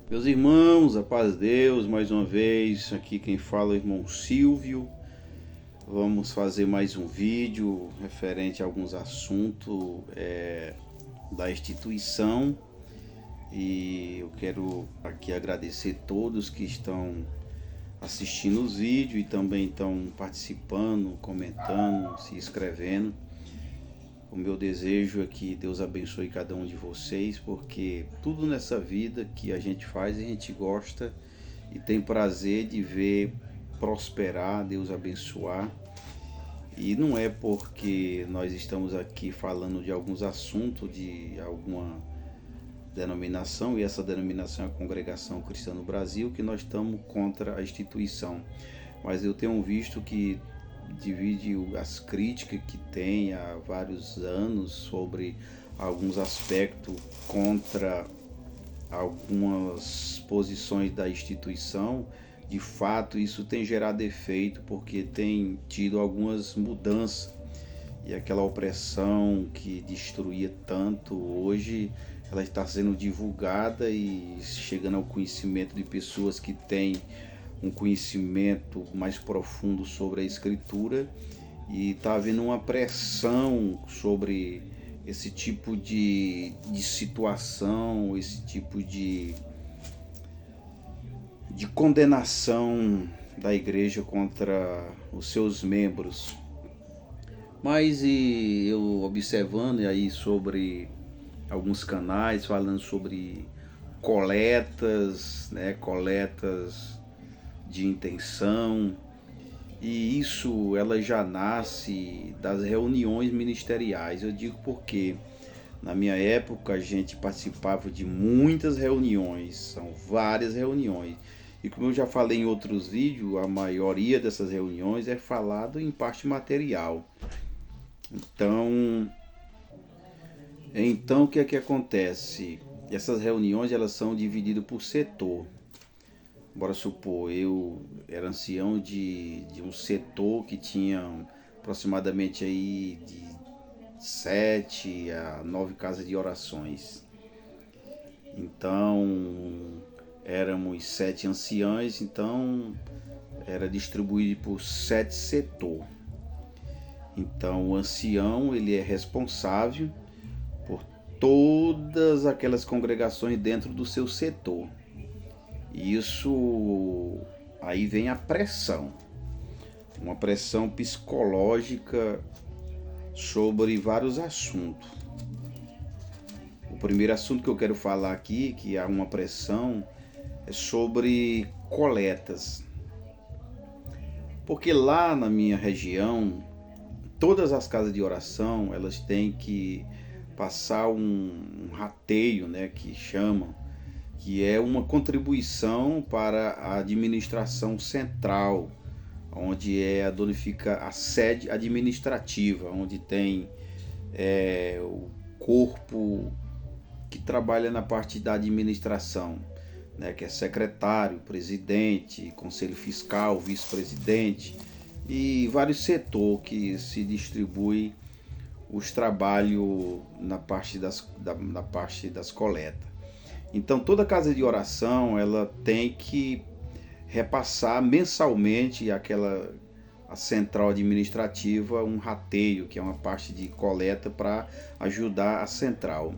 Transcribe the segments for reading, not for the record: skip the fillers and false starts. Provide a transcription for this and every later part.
Meus irmãos, a paz de Deus, mais uma vez, aqui quem fala é o irmão Silvio. Vamos fazer mais um vídeo referente a alguns assuntos da instituição. E eu quero aqui agradecer todos que estão assistindo os vídeos e também estão participando, comentando, se inscrevendo. O meu desejo é que Deus abençoe cada um de vocês, porque tudo nessa vida que a gente faz, a gente gosta e tem prazer de ver prosperar, Deus abençoar. E não é porque nós estamos aqui falando de alguns assuntos de alguma denominação, e essa denominação é a Congregação Cristã no Brasil, que nós estamos contra a instituição. Mas eu tenho visto que divide as críticas que tem há vários anos sobre alguns aspectos contra algumas posições da instituição. De fato, isso tem gerado efeito porque tem tido algumas mudanças e aquela opressão que destruía tanto, hoje ela está sendo divulgada e chegando ao conhecimento de pessoas que têm um conhecimento mais profundo sobre a escritura, e está havendo uma pressão sobre esse tipo de situação, esse tipo de condenação da igreja contra os seus membros. Mas eu observando aí sobre alguns canais falando sobre coletas, né, coletas de intenção, e isso ela já nasce das reuniões ministeriais. Eu digo porque na minha época a gente participava de muitas reuniões, são várias reuniões. E como eu já falei em outros vídeos, a maioria dessas reuniões é falado em parte material. Então o que é que acontece? Essas reuniões elas são divididas por setor. Bora supor, eu era ancião de um setor que tinha aproximadamente aí de 7 a 9 casas de orações. Então éramos 7 anciãos, então era distribuído por 7 setores. Então o ancião ele é responsável por todas aquelas congregações dentro do seu setor. Isso aí vem a pressão, uma pressão psicológica sobre vários assuntos. O primeiro assunto que eu quero falar aqui, que há uma pressão, é sobre coletas. Porque lá na minha região, todas as casas de oração, elas têm que passar um rateio, né, que chamam, que é uma contribuição para a administração central, onde onde fica a sede administrativa, onde tem o corpo que trabalha na parte da administração, né, que é secretário, presidente, conselho fiscal, vice-presidente e vários setores que se distribui os trabalhos na parte das coletas. Então toda casa de oração ela tem que repassar mensalmente a central administrativa um rateio, que é uma parte de coleta para ajudar a central.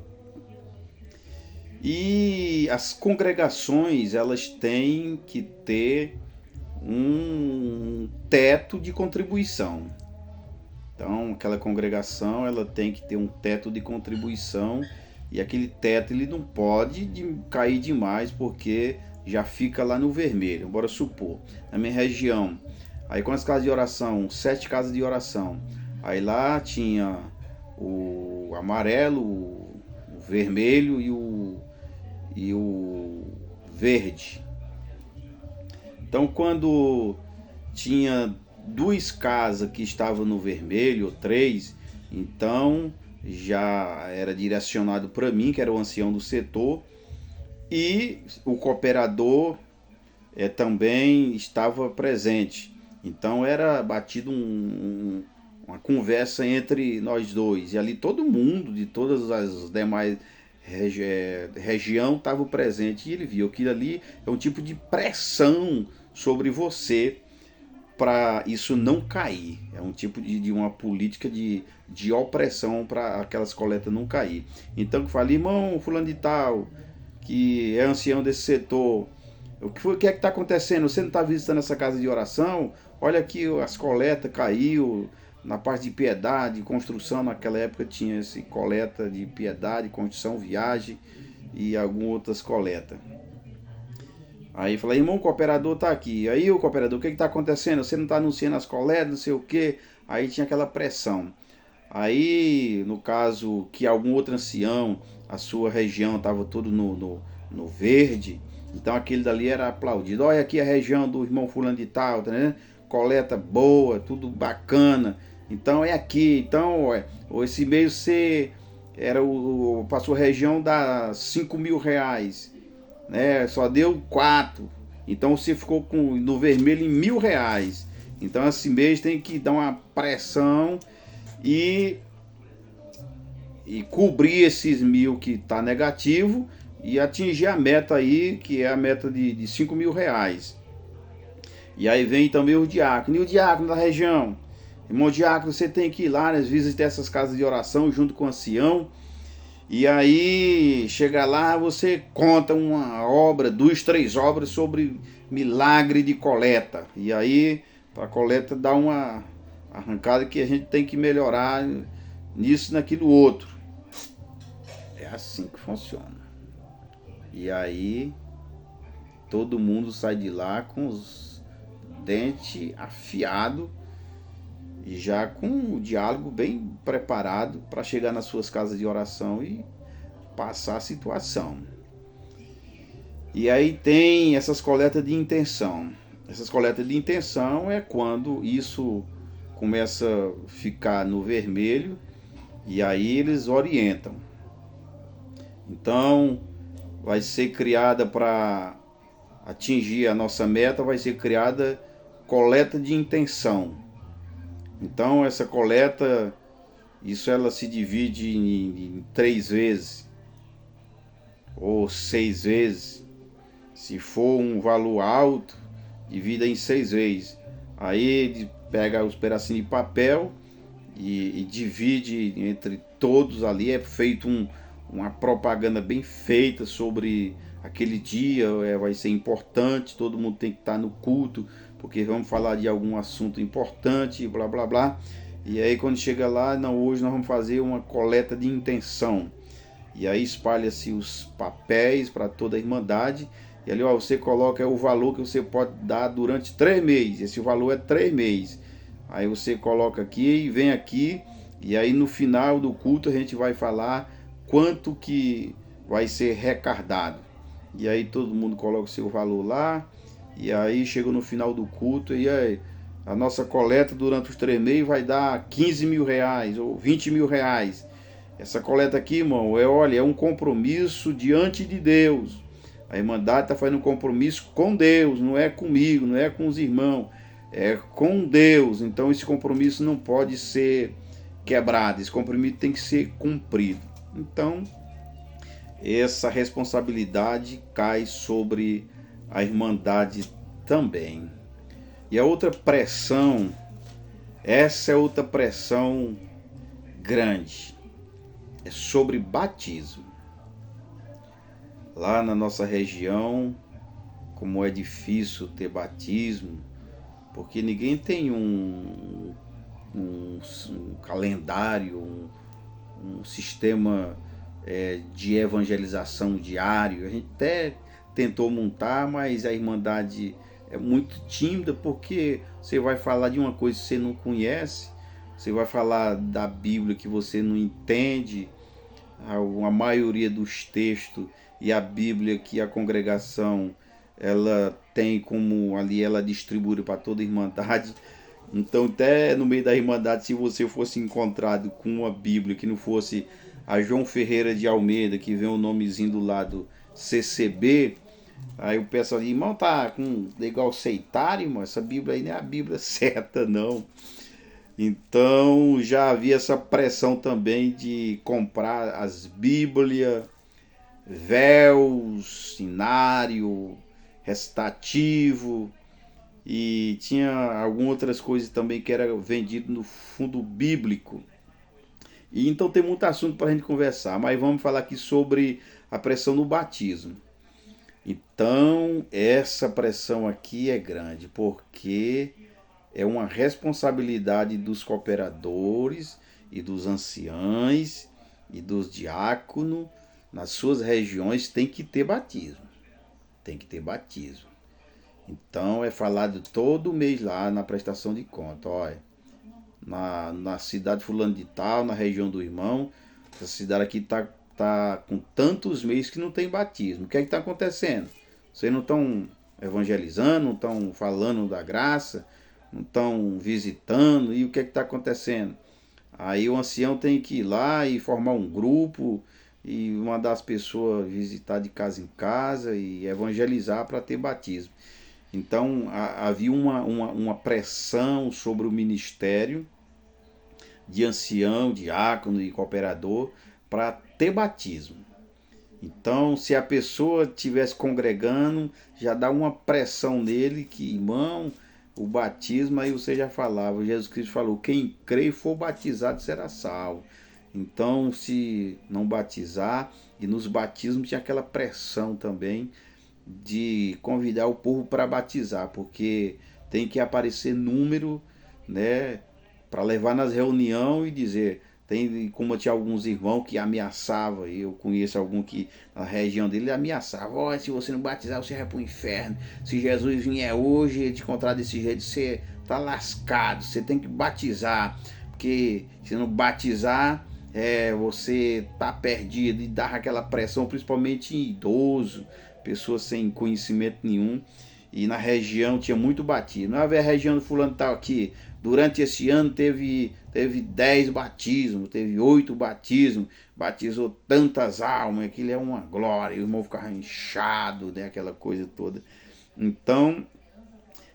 E as congregações elas têm que ter um teto de contribuição. Então aquela congregação ela tem que ter um teto de contribuição, e aquele teto ele não pode cair demais, porque já fica lá no vermelho. Bora supor, na minha região, aí com as casas de oração, 7 casas de oração, aí lá tinha o amarelo, o vermelho e o verde. Então quando tinha 2 casas que estavam no vermelho, ou 3, então já era direcionado para mim, que era o ancião do setor, e o cooperador também estava presente. Então era batido uma conversa entre nós dois, e ali todo mundo de todas as demais região estava presente, e ele viu que ali é um tipo de pressão sobre você para isso não cair. É um tipo de uma política de opressão para aquelas coletas não cair. Então eu falei, irmão fulano de tal, que é ancião desse setor, o que é que está acontecendo? Você não está visitando essa casa de oração? Olha aqui, as coletas caiu na parte de piedade, construção. Naquela época tinha esse coleta de piedade, construção, viagem e algumas outras coletas. Aí falei, irmão, o cooperador tá aqui. Aí o cooperador, o que tá acontecendo? Você não tá anunciando as coletas, não sei o que. Aí tinha aquela pressão. Aí, no caso, que algum outro ancião, a sua região estava tudo no verde, então aquele dali era aplaudido. Olha aqui a região do irmão fulano de tal, tá, né? Coleta boa, tudo bacana. Então é aqui. Então, esse mês você era para a sua região dá 5 mil reais, né? Só deu 4. Então você ficou no vermelho em R$ 1.000. Então esse mês tem que dar uma pressão e cobrir esses 1.000 que está negativo e atingir a meta aí, que é a meta de 5 mil reais. E aí vem também o diácono. E o diácono da região? Irmão diácono, você tem que ir lá nas visitas dessas casas de oração junto com o ancião. E aí, chega lá, você conta uma obra, 2, 3 obras sobre milagre de coleta. E aí, para a coleta dar uma arrancada que a gente tem que melhorar nisso, naquilo outro. É assim que funciona. E aí, todo mundo sai de lá com os dentes afiados e já com o diálogo bem preparado para chegar nas suas casas de oração e passar a situação. E aí tem essas coletas de intenção. Essas coletas de intenção é quando isso começa a ficar no vermelho e aí eles orientam. Então vai ser criada, para atingir a nossa meta, vai ser criada coleta de intenção. Então essa coleta, isso ela se divide em 3 vezes ou 6 vezes. Se for um valor alto, divida em 6 vezes. Aí pega os pedacinhos de papel e divide entre todos ali. É feito uma propaganda bem feita sobre aquele dia. Vai ser importante, todo mundo tem que estar no culto, porque vamos falar de algum assunto importante, blá blá blá. E aí quando chega lá, não, hoje nós vamos fazer uma coleta de intenção. E aí espalha-se os papéis para toda a irmandade. E ali, você coloca o valor que você pode dar durante 3 meses. Esse valor é 3 meses. Aí você coloca aqui e vem aqui. E aí no final do culto a gente vai falar quanto que vai ser arrecadado. E aí todo mundo coloca o seu valor lá. E aí chega no final do culto e aí a nossa coleta durante os 3 meses vai dar 15 mil reais ou 20 mil reais. Essa coleta aqui, irmão, é um compromisso diante de Deus. A Irmandade está fazendo um compromisso com Deus, não é comigo, não é com os irmãos, é com Deus. Então esse compromisso não pode ser quebrado, esse compromisso tem que ser cumprido. Então essa responsabilidade cai sobre a Irmandade também. E a outra pressão, essa é outra pressão grande, é sobre batismo. Lá na nossa região, como é difícil ter batismo, porque ninguém tem um calendário, um sistema de evangelização diário. A gente até tentou montar, mas a Irmandade é muito tímida, porque você vai falar de uma coisa que você não conhece, você vai falar da Bíblia que você não entende, a maioria dos textos e a Bíblia que a congregação ela tem como ali, ela distribui para toda a Irmandade. Então até no meio da Irmandade, se você fosse encontrado com uma Bíblia que não fosse a João Ferreira de Almeida, que vem o nomezinho do lado CCB, aí o pessoal diz, irmão, tá com legal aceitar, irmão, essa Bíblia aí não é a Bíblia certa não. Então já havia essa pressão também de comprar as Bíblias véu, cenário, recitativo, e tinha algumas outras coisas também que era vendido no fundo bíblico. E então tem muito assunto para a gente conversar, mas vamos falar aqui sobre a pressão no batismo. Então, essa pressão aqui é grande, porque é uma responsabilidade dos cooperadores e dos anciães e dos diáconos. Nas suas regiões tem que ter batismo. Tem que ter batismo. Então é falado todo mês lá na prestação de conta. Olha, na cidade fulano de tal, na região do irmão, essa cidade aqui tá com tantos meses que não tem batismo. O que é que está acontecendo? Vocês não estão evangelizando, não estão falando da graça, não estão visitando, e o que é que está acontecendo? Aí o ancião tem que ir lá e formar um grupo e mandar as pessoas visitar de casa em casa e evangelizar para ter batismo. Então havia uma pressão sobre o ministério de ancião, diácono e cooperador para ter batismo. Então, se a pessoa estivesse congregando, já dá uma pressão nele que, irmão, o batismo, aí você já falava, Jesus Cristo falou, quem crê e for batizado será salvo. Então, se não batizar, e nos batismos tinha aquela pressão também de convidar o povo para batizar, porque tem que aparecer número, né, para levar nas reuniões e dizer, tem como tinha alguns irmãos que ameaçavam, e eu conheço algum que na região dele ameaçava, oh, se você não batizar você vai pro inferno, se Jesus vier hoje e te encontrar desse jeito, você tá lascado, você tem que batizar, porque se não batizar, você tá perdido, e dá aquela pressão, principalmente em idoso, pessoas sem conhecimento nenhum, e na região tinha muito batismo. Não havia a região do fulano tal aqui, durante esse ano teve 10 batismos, teve 8 batismos, batizou tantas almas, aquilo é uma glória, o irmão ficava inchado, né, aquela coisa toda. Então,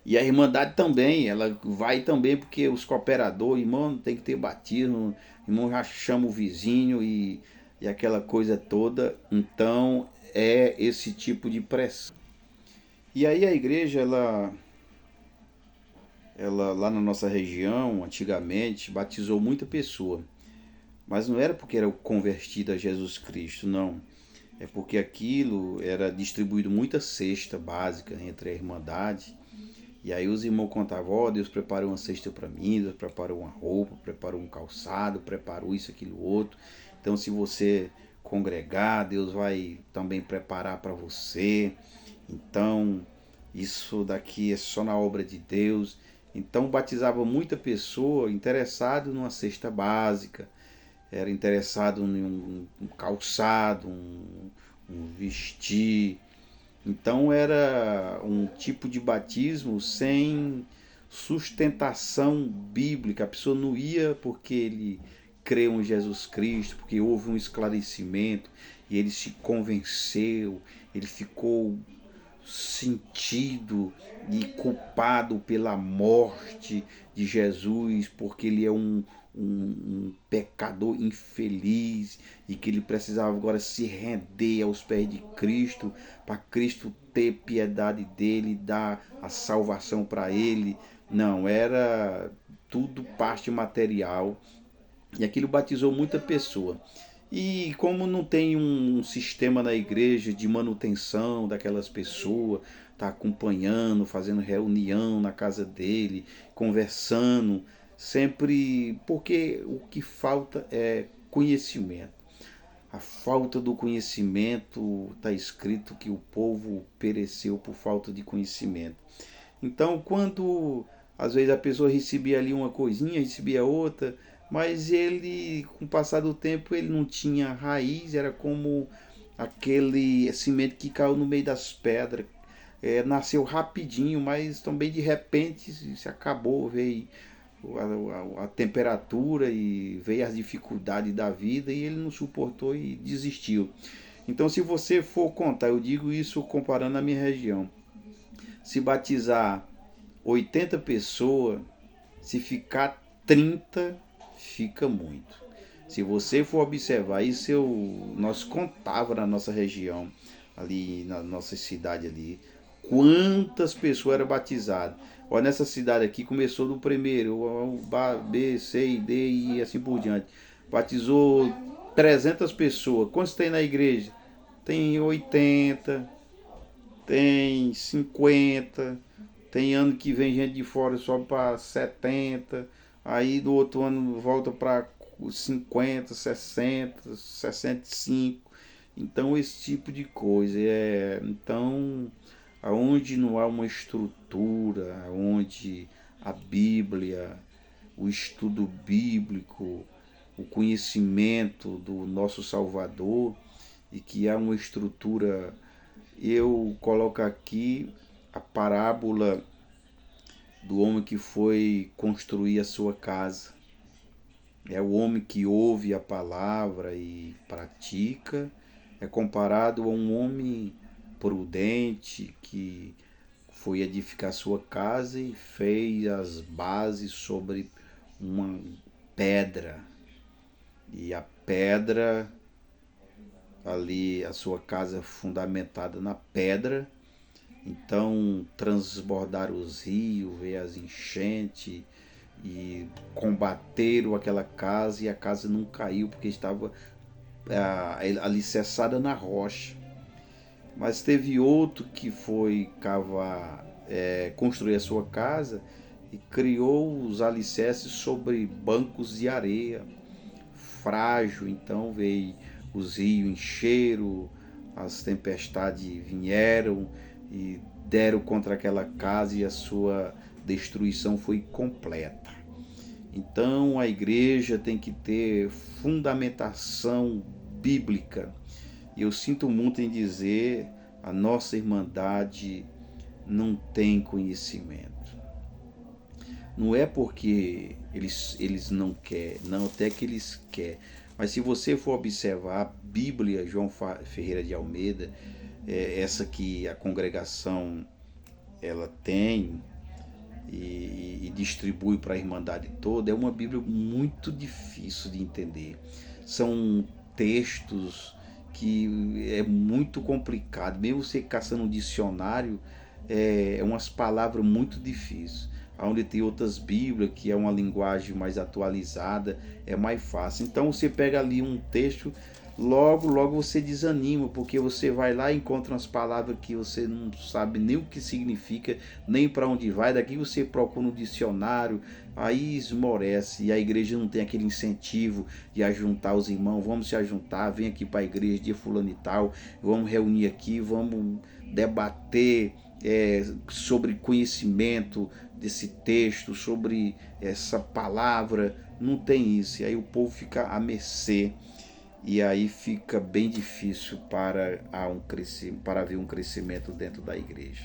e a Irmandade também, ela vai também porque os cooperadores, irmão, tem que ter batismo, irmão já chama o vizinho e aquela coisa toda. Então, é esse tipo de pressão. E aí a igreja, ela lá na nossa região, antigamente, batizou muita pessoa. Mas não era porque era convertido a Jesus Cristo, não. É porque aquilo era distribuído muita cesta básica entre a Irmandade. E aí os irmãos contavam, ó, Deus preparou uma cesta para mim, Deus preparou uma roupa, preparou um calçado, preparou isso, aquilo, outro. Então se você congregar, Deus vai também preparar para você. Então isso daqui é só na obra de Deus. Então batizava muita pessoa interessado numa cesta básica, era interessado em um calçado, um vestir. Então era um tipo de batismo sem sustentação bíblica. A pessoa não ia porque ele creu em Jesus Cristo, porque houve um esclarecimento e ele se convenceu, ele ficou sentido e culpado pela morte de Jesus, porque ele é um pecador infeliz e que ele precisava agora se render aos pés de Cristo, para Cristo ter piedade dele e dar a salvação para ele. Não, era tudo parte material. E aquilo batizou muita pessoa. E como não tem um sistema na igreja de manutenção daquelas pessoas, tá acompanhando, fazendo reunião na casa dele, conversando, sempre porque o que falta é conhecimento. A falta do conhecimento, está escrito que o povo pereceu por falta de conhecimento. Então, quando às vezes a pessoa recebia ali uma coisinha, recebia outra, mas ele, com o passar do tempo, ele não tinha raiz, era como aquele cimento que caiu no meio das pedras. Nasceu rapidinho, mas também de repente se acabou, veio a temperatura e veio as dificuldades da vida e ele não suportou e desistiu. Então, se você for contar, eu digo isso comparando a minha região, se batizar 80 pessoas, se ficar 30, fica muito. Se você for observar isso, nós contava na nossa região, ali na nossa cidade ali, quantas pessoas eram batizadas. Olha, nessa cidade aqui começou do primeiro, o B, C e D e assim por diante. Batizou 300 pessoas. Quantos tem na igreja? Tem 80, tem 50, tem ano que vem gente de fora sobe para 70, aí do outro ano volta para 50, 60, 65. Então esse tipo de coisa então aonde não há uma estrutura, onde a Bíblia, o estudo bíblico, o conhecimento do nosso Salvador e que há uma estrutura, eu coloco aqui a parábola do homem que foi construir a sua casa. É o homem que ouve a palavra e pratica, é comparado a um homem prudente que foi edificar sua casa e fez as bases sobre uma pedra. E a pedra, ali, a sua casa fundamentada na pedra, então transbordaram os rios, veio as enchentes e combateram aquela casa e a casa não caiu porque estava alicerçada na rocha. Mas teve outro que foi cavar, construir a sua casa e criou os alicerces sobre bancos de areia frágil. Então veio os rios encheram, as tempestades vieram e deram contra aquela casa e a sua destruição foi completa. Então a igreja tem que ter fundamentação bíblica. E eu sinto muito em dizer, a nossa irmandade não tem conhecimento. Não é porque eles não querem, não, até que eles querem. Mas se você for observar a Bíblia, João Ferreira de Almeida, essa que a congregação ela tem e distribui para a Irmandade toda, é uma Bíblia muito difícil de entender. São textos que é muito complicado, mesmo você caçando um dicionário, umas palavras muito difíceis. Onde tem outras Bíblias, que é uma linguagem mais atualizada, é mais fácil. Então você pega ali um texto, logo você desanima, porque você vai lá e encontra umas palavras que você não sabe nem o que significa, nem para onde vai. Daqui você procura no dicionário, aí esmorece, e a igreja não tem aquele incentivo de ajuntar os irmãos. Vamos se ajuntar, vem aqui para a igreja dia fulano e tal, vamos reunir aqui, vamos debater sobre conhecimento desse texto, sobre essa palavra. Não tem isso, e aí o povo fica à mercê. E aí fica bem difícil para haver um crescimento dentro da igreja.